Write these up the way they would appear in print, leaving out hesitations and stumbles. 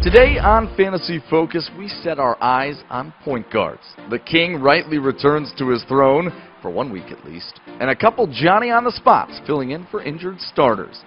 Today on Fantasy Focus, we set our eyes on point guards. The King rightly returns to his throne, for 1 week at least, and a couple Johnny-on-the-spots filling in for injured starters.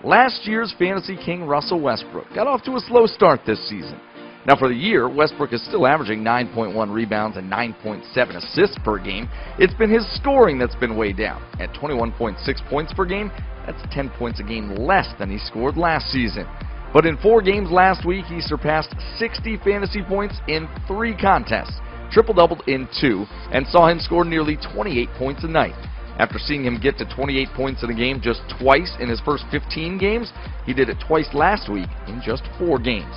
Last year's Fantasy King Russell Westbrook got off to a slow start this season. Now for the year, Westbrook is still averaging 9.1 rebounds and 9.7 assists per game. It's been his scoring that's been way down. At 21.6 points per game, that's 10 points a game less than he scored last season. But in 4 games last week, he surpassed 60 fantasy points in 3 contests, triple-doubled in 2, and saw him score nearly 28 points a night. After seeing him get to 28 points in a game just twice in his first 15 games, he did it twice last week in just 4 games.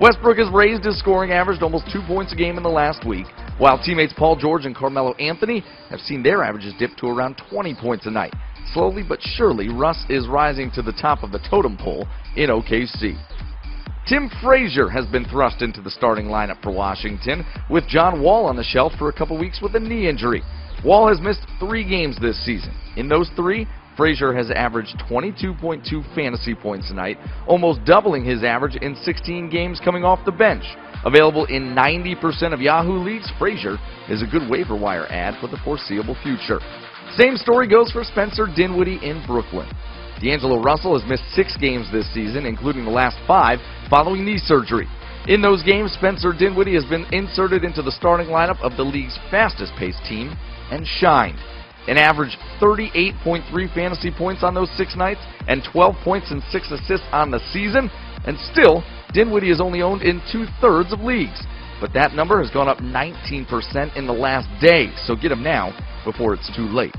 Westbrook has raised his scoring average to almost 2 points a game in the last week, while teammates Paul George and Carmelo Anthony have seen their averages dip to around 20 points a night. Slowly but surely, Russ is rising to the top of the totem pole in OKC. Tim Frazier has been thrust into the starting lineup for Washington, with John Wall on the shelf for a couple weeks with a knee injury. Wall has missed 3 games this season. In those 3, Frazier has averaged 22.2 fantasy points a night, almost doubling his average in 16 games coming off the bench. Available in 90% of Yahoo leagues, Frazier is a good waiver wire ad for the foreseeable future. Same story goes for Spencer Dinwiddie in Brooklyn. D'Angelo Russell has missed 6 games this season, including the last 5 following knee surgery. In those games, Spencer Dinwiddie has been inserted into the starting lineup of the league's fastest-paced team and shined. An average 38.3 fantasy points on those 6 nights and 12 points and 6 assists on the season, and still, Dinwiddie is only owned in 2/3 of leagues. But that number has gone up 19% in the last day, so get him now before it's too late.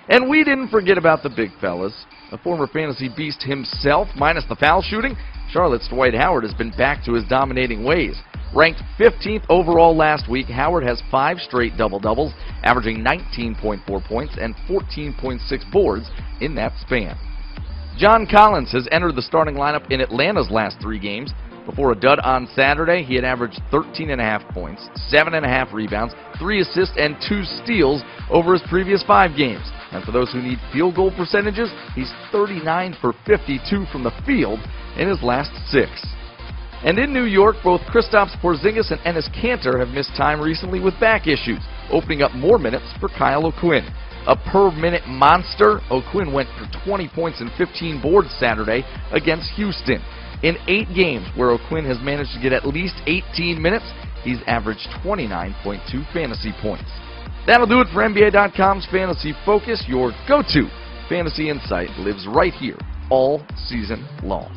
And we didn't forget about the big fellas. A former fantasy beast himself, minus the foul shooting, Charlotte's Dwight Howard has been back to his dominating ways. Ranked 15th overall last week, Howard has 5 straight double-doubles, averaging 19.4 points and 14.6 boards in that span. John Collins has entered the starting lineup in Atlanta's last 3 games. Before a dud on Saturday, he had averaged 13.5 points, 7.5 rebounds, 3 assists, and 2 steals over his previous 5 games. And for those who need field goal percentages, he's 39 for 52 from the field in his last 6. And in New York, both Kristaps Porzingis and Enes Kanter have missed time recently with back issues, opening up more minutes for Kyle O'Quinn. A per-minute monster, O'Quinn went for 20 points and 15 boards Saturday against Houston. In 8 games where O'Quinn has managed to get at least 18 minutes, he's averaged 29.2 fantasy points. That'll do it for NBA.com's Fantasy Focus. Your go-to fantasy insight lives right here all season long.